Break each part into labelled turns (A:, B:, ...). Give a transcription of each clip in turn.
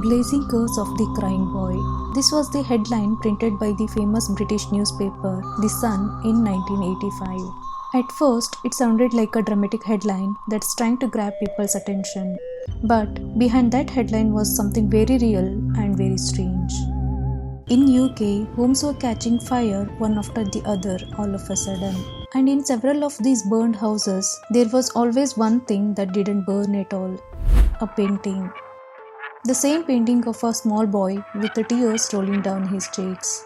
A: Blazing Curse of the Crying Boy. This was the headline printed by the famous British newspaper The Sun in 1985. At first, it sounded like a dramatic headline that's trying to grab people's attention. But behind that headline was something very real and very strange. In UK, homes were catching fire one after the other all of a sudden. And in several of these burned houses, there was always one thing that didn't burn at all. A painting. The same painting of a small boy with the tears rolling down his cheeks.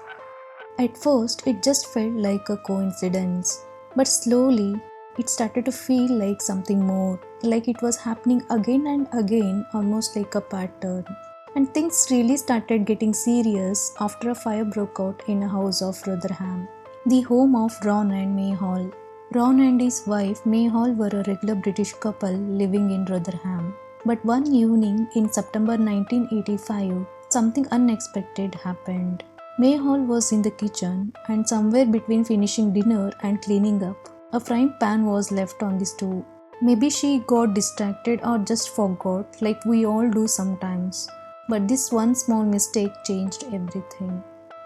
A: At first, it just felt like a coincidence. But slowly, it started to feel like something more, like it was happening again and again, almost like a pattern. And things really started getting serious after a fire broke out in a house of Rotherham, the home of Ron and May Hall. Ron and his wife May Hall were a regular British couple living in Rotherham. But one evening in September 1985, something unexpected happened. May Hall was in the kitchen, and somewhere between finishing dinner and cleaning up, a frying pan was left on the stove. Maybe she got distracted or just forgot, like we all do sometimes. But this one small mistake changed everything.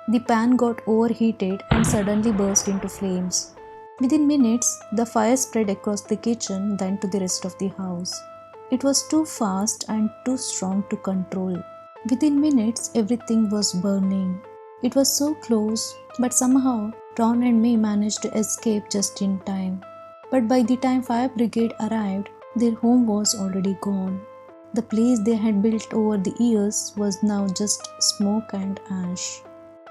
A: The pan got overheated and suddenly burst into flames. Within minutes, the fire spread across the kitchen, then to the rest of the house. It was too fast and too strong to control. Within minutes, everything was burning. It was so close, but somehow Ron and May managed to escape just in time. But by the time fire brigade arrived, their home was already gone. The place they had built over the years was now just smoke and ash.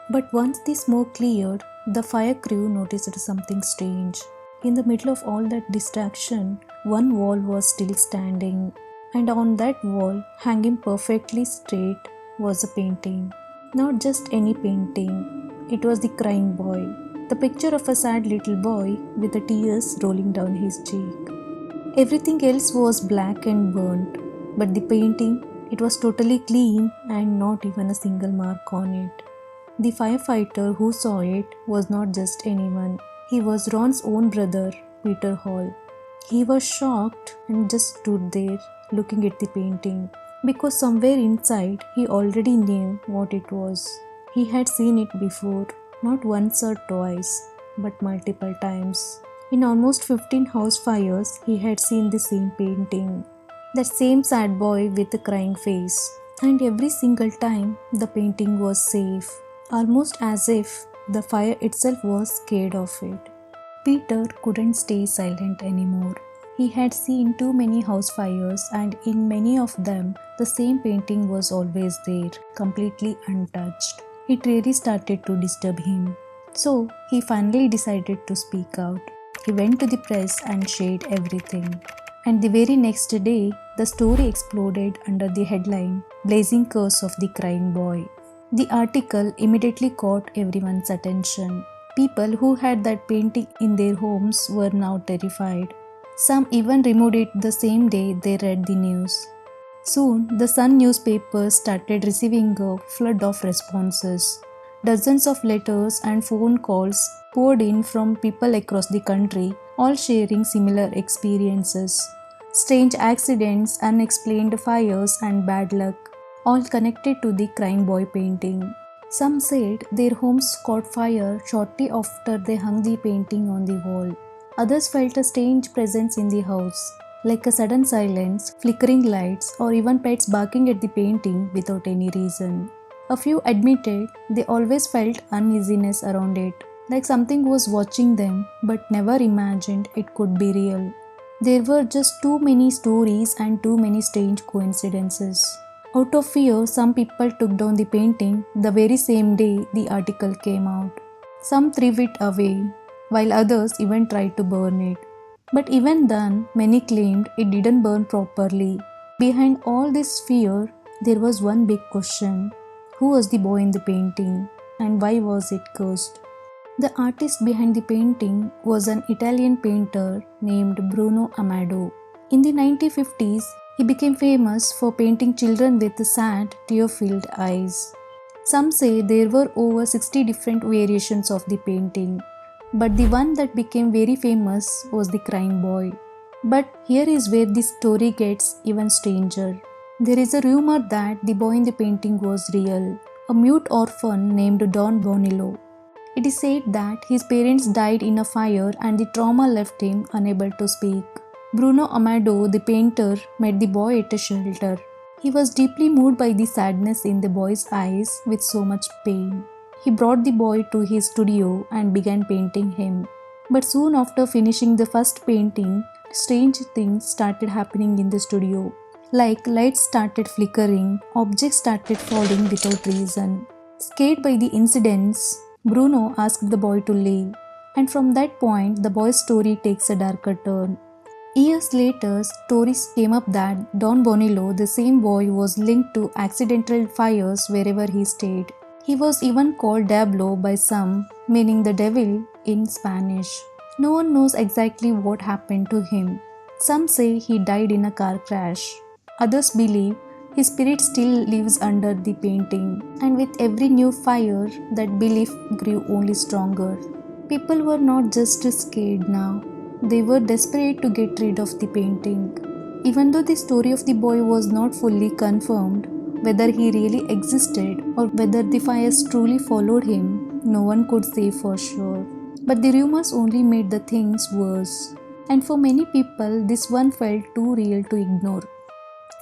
A: But once the smoke cleared, the fire crew noticed something strange. In the middle of all that distraction, one wall was still standing, and on that wall, hanging perfectly straight, was a painting. Not just any painting, it was the Crying Boy, the picture of a sad little boy with the tears rolling down his cheek. Everything else was black and burnt, but the painting, it was totally clean and not even a single mark on it. The firefighter who saw it was not just anyone. He was Ron's own brother, Peter Hall. He was shocked and just stood there looking at the painting, because somewhere inside he already knew what it was. He had seen it before, not once or twice, but multiple times. In almost 15 house fires, he had seen the same painting. That same sad boy with a crying face. And every single time, the painting was safe, almost as if the fire itself was scared of it. Peter couldn't stay silent anymore. He had seen too many house fires, and in many of them, the same painting was always there, completely untouched. It really started to disturb him. So, he finally decided to speak out. He went to the press and shared everything. And the very next day, the story exploded under the headline, Blazing Curse of the Crying Boy. The article immediately caught everyone's attention. People who had that painting in their homes were now terrified. Some even removed it the same day they read the news. Soon, the Sun newspaper started receiving a flood of responses. Dozens of letters and phone calls poured in from people across the country, all sharing similar experiences. Strange accidents, unexplained fires, and bad luck, all connected to the Crying Boy painting. Some said their homes caught fire shortly after they hung the painting on the wall. Others felt a strange presence in the house, like a sudden silence, flickering lights, or even pets barking at the painting without any reason. A few admitted they always felt uneasiness around it, like something was watching them, but never imagined it could be real. There were just too many stories and too many strange coincidences. Out of fear, some people took down the painting the very same day the article came out. Some threw it away, while others even tried to burn it. But even then, many claimed it didn't burn properly. Behind all this fear, there was one big question. Who was the boy in the painting, and why was it cursed? The artist behind the painting was an Italian painter named Bruno Amado. In the 1950s, he became famous for painting children with sad, tear-filled eyes. Some say there were over 60 different variations of the painting, but the one that became very famous was the Crying Boy. But here is where the story gets even stranger. There is a rumor that the boy in the painting was real, a mute orphan named Don Bonillo. It is said that his parents died in a fire and the trauma left him unable to speak. Bruno Amado, the painter, met the boy at a shelter. He was deeply moved by the sadness in the boy's eyes with so much pain. He brought the boy to his studio and began painting him. But soon after finishing the first painting, strange things started happening in the studio. Like lights started flickering, objects started falling without reason. Scared by the incidents, Bruno asked the boy to leave, and from that point, the boy's story takes a darker turn. Years later, stories came up that Don Bonillo, the same boy, was linked to accidental fires wherever he stayed. He was even called Diablo by some, meaning the devil in Spanish. No one knows exactly what happened to him. Some say he died in a car crash. Others believe his spirit still lives under the painting, and with every new fire, that belief grew only stronger. People were not just scared now, they were desperate to get rid of the painting. Even though the story of the boy was not fully confirmed, whether he really existed or whether the fires truly followed him, no one could say for sure. But the rumors only made the things worse, and for many people, this one felt too real to ignore.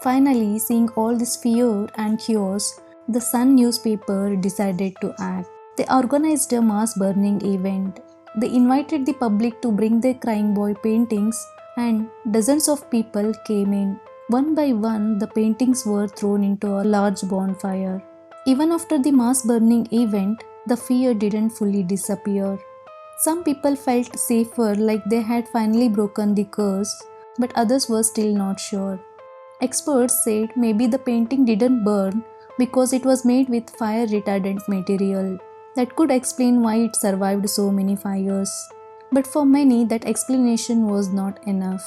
A: Finally, seeing all this fear and chaos, the Sun newspaper decided to act. They organized a mass burning event. They invited the public to bring their crying boy paintings, and dozens of people came in. One by one, the paintings were thrown into a large bonfire. Even after the mass burning event, the fear didn't fully disappear. Some people felt safer, like they had finally broken the curse, but others were still not sure. Experts said maybe the painting didn't burn because it was made with fire retardant material. That could explain why it survived so many fires. But for many, that explanation was not enough.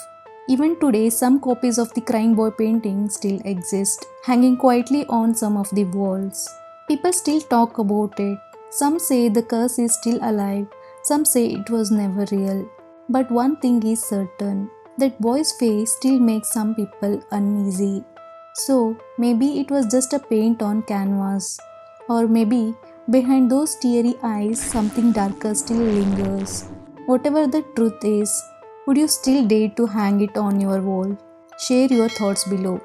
A: Even today, some copies of the Crying Boy painting still exist, hanging quietly on some of the walls. People still talk about it. Some say the curse is still alive, some say it was never real. But one thing is certain, that boy's face still makes some people uneasy. So, maybe it was just a paint on canvas. Or maybe behind those teary eyes, something darker still lingers. Whatever the truth is, would you still dare to hang it on your wall? Share your thoughts below.